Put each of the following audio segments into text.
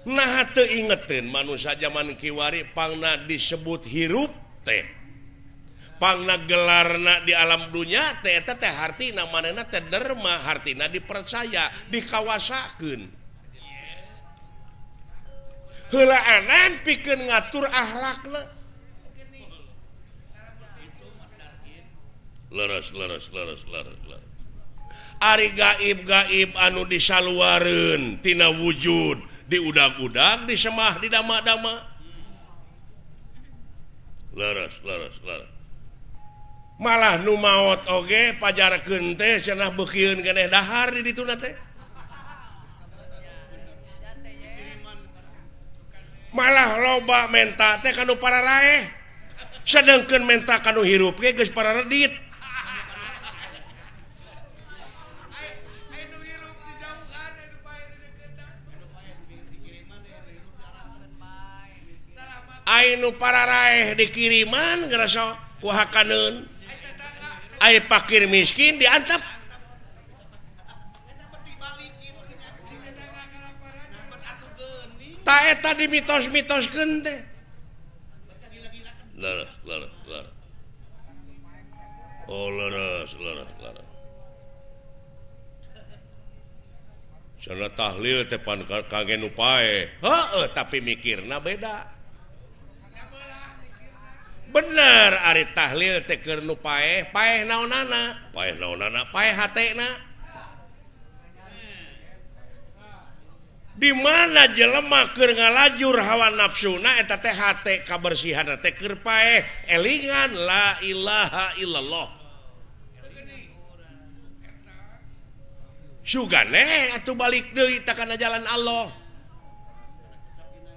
nah teu ingetin manusia zaman kiwari pangna disebut hirup teh pangna gelarna di alam dunia teh eta teh hartina manehna teh derma hartina dipercaya dikawasakeun heula anan pikeun ngatur akhlakna leres ari gaib anu disaluareun tina wujud di udag-udag di semah di dama-dama leres malah nu maot oge pajarkeun teh cenah beukieun keneh dahar di dituna teh malah loba menta teh kanu pararaeh sedengkeun menta kanu hirup ge geus pararedit ainu pararaeh dikiriman ngerasa kuhakaneun ai fakir miskin diantep ta eta dimitos-mitoskeun teh leres oh leres cenah tahlil teh pan kage nu paeh heueuh tapi mikirna beda bener ari tahlil teh keur nu paeh naonana paeh hatena di mana jelema keur ngalajur hawa nafsuna eta teh hate kabersihan teh keur paeh elingan la ilaha illallah sugane atuh balik deui ta kana jalan Allah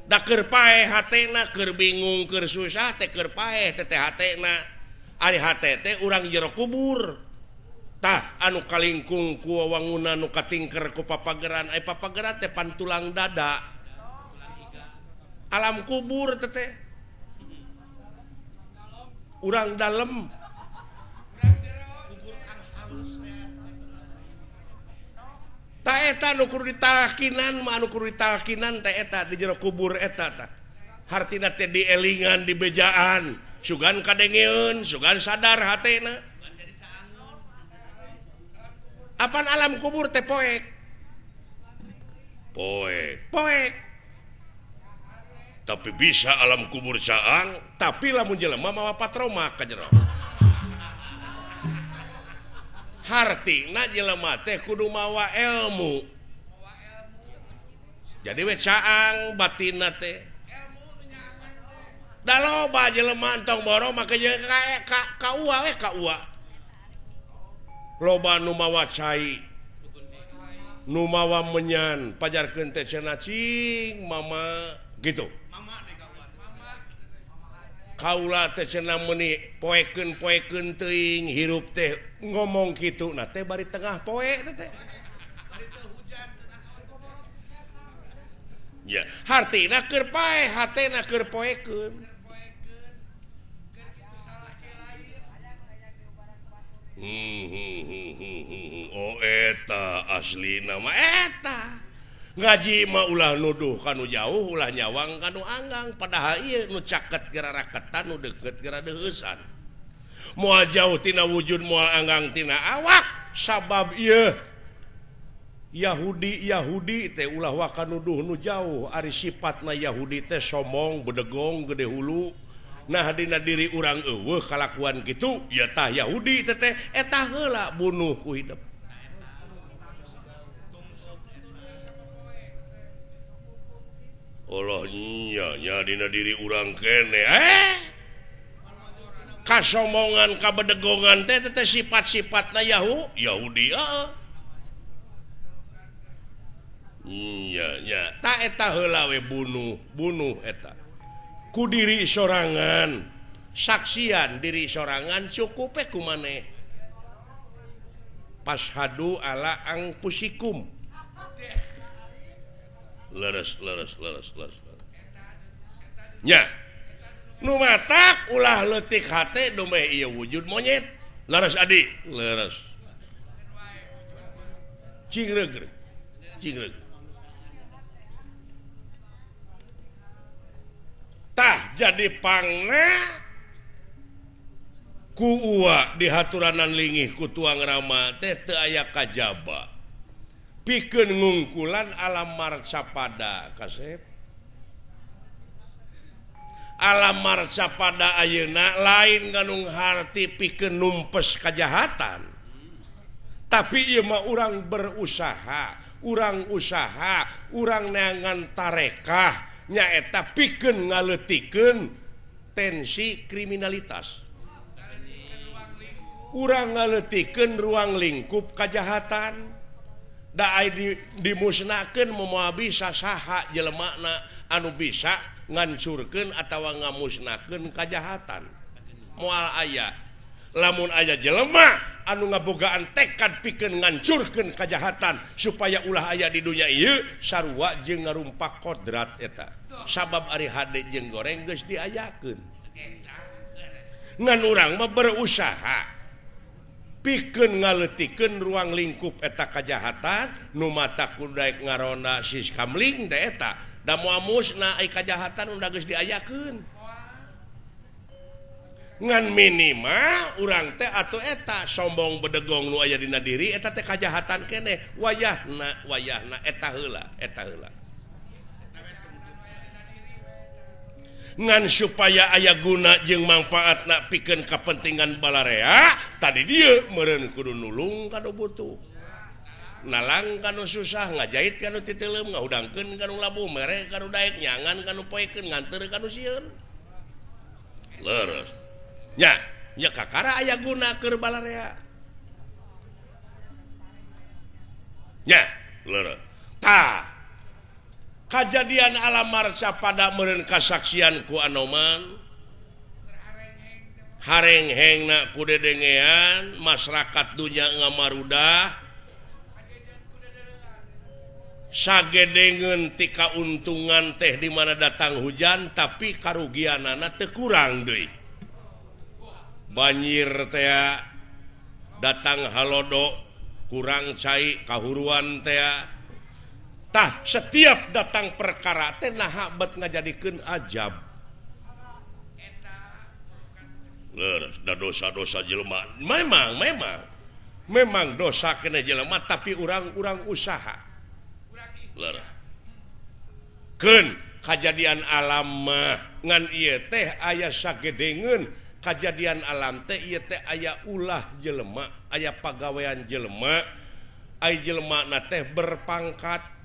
da keur paeh hatena keur bingung keur susah teh keur paeh teh hatena ari hate teh urang jero kubur tah anu kalingkung ku wangunan nu katingker ku papageran ai papageran teh pantulang dada alam kubur teh urang dalem ta eta nu kudu ditalkinan mah anu kudu ditalkinan teh eta di jero kubur eta tah hartina teh dielingan dibejaan sugan kadengeun sugan sadar hatena apan alam kubur teh poek tapi bisa alam kubur caang tapi lamun jelema mawa patroma ka jero hartina jelema teh kudu mawa ilmu jadi we caang batinna teh da loba jelema entong boro make ka ua we ka ua loba nu mawa cai nu mawa menyan pajarkeun teh cenah cing mama gitu kaula teh cenah meuni poekeun teuing hirup teh ngomong kitu na teh bari tengah poe teh ya hartina keur paeh hatena keur poekeun oh eta asli nama eta ngaji mah ulah nuduh kanu jauh ulah nyawang kanu anggang padahal ieu nu caket geura raketan nu deukeut geura deueusan moal jauh tina wujud moal anggang tina awak sabab ieu Yahudi teh ulah waka nuduh nu jauh ari sifatna Yahudi teh somong bedegong gede hulu nah dina diri urang eueuh kalakuan kitu ya tah Yahudi teh eta heula bunuh ku hidup Allah nya dina diri urang kene kasomongan kabedegongan teh sifat-sifatna Yahudi nya ta eta heula we bunuh eta ku diri sorangan saksian diri sorangan cukup ku maneh pashadu ala angpusikum leres nya nu matak ulah leutik hate domeh ieu wujud monyet leres adi leres cingreug jadi pangna kuua di haturanan linggih ku tuang rama teh teu aya kajaba pikeun ngungkulan alam marcapada kasep alam marcapada ayeuna lain ganung harti pikeun numpes kajahatan tapi ieu mah urang berusaha urang neangan tarekah nyaeta pikeun ngaleutikeun tensi kriminalitas urang ngaleutikeun ruang lingkup kajahatan da dimusnahkeun moal bisa saha jelemana anu bisa ngancurkeun atawa ngamusnahkeun kajahatan moal aya lamun aya jelema anu ngabogaan tekad pikeun ngancurkeun kajahatan supaya ulah aya di dunia ieu sarua jeung ngarumpak kodrat eta sabab ari hade jeung goreng geus diayakeun ngan urang mah berusaha pikeun ngaleutikeun ruang lingkup eta kajahatan nu mata kudaek ngarona sis kamling teh eta da moal musnah ai kajahatan udah geus diayakeun ngan minimal urang teh atuh eta sombong bedegong nu aya dina diri eta teh kajahatan keneh wayahna eta heula ngan supaya aya guna jeung manfaatna pikeun kapentingan balarea tadi dieu meureun kudu nulung kanu butuh nalang kanu susah ngajait kanu titeuleum ngahudangkeun kanu labuh mere kanu daek nyangan kanu poekeun nganteur kanu sieun leres nya kakara aya guna keur balarea nya leres tah kajadian alam marcapada meureun kasaksian ku Anoman hareng-hengna ku dedengean masyarakat dunya ngamarudah sagedengeun ti kauntungan teh di mana datang hujan tapi karugianana teu kurang deui banjir teh datang halodo kurang cai kahuruan teh tah setiap datang perkara teh naha bet ngajadikeun ajab leres da dosa-dosa jelema memang dosa kena jelema tapi urang usaha leres keun kajadian alam mah ngan ieu teh aya sagedengeun kajadian alam teh ieu teh aya ulah jelema aya pagawean jelema ai jelema na teh berpangkat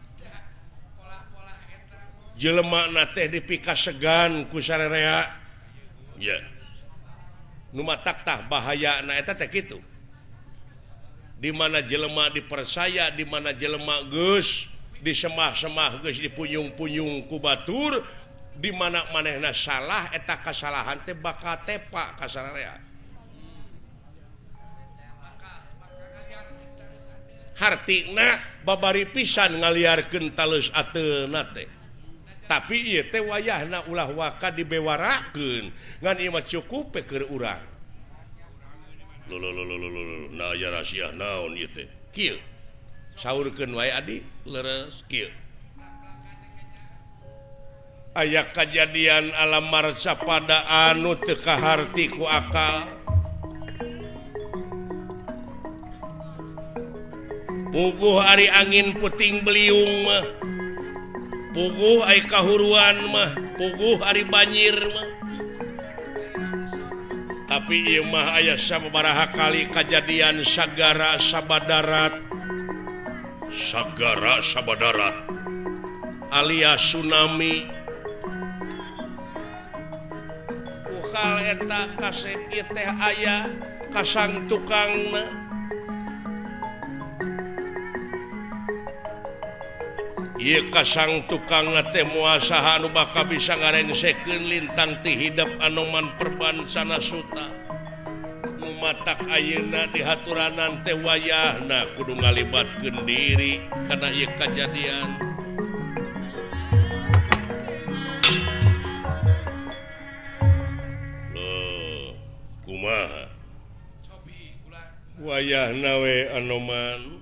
jelema na teh dipikas segan ku sararea ya nu matak tah bahayana eta teh kitu di mana jelema dipersaya di mana jelema geus disemah-semah geus dipunyung-punyung ku batur di mana manehna salah eta kasalahan teh bakal tepa ka sararea hartina babari pisan ngaliarkeun talus ateuna teh tapi ieu teh wayahna ulah waka dibewarakeun ngan ieu mah cukup keur urang nah ya rahasia naon ieu teh kieu saurkeun wae adi leres kieu aya kajadian alam marcapada anu teu kaharti ku akal puguh ari angin puting beliung mah puguh ai kahuruan mah puguh ari banjir mah tapi ieu mah aya sababaraha kali kajadian sagara sabadarat alias tsunami ukal eta kasep ieu teh aya kasang tukangna ieu kasang tukang teh muasaha anu bakal bisa ngarengsekeun lintang ti hidap Anoman perbansana suta nu matak ayeuna di haturanan teh wayahna kudu ngalibatkeun diri kana ieu kajadian kumaha wayahna we Anoman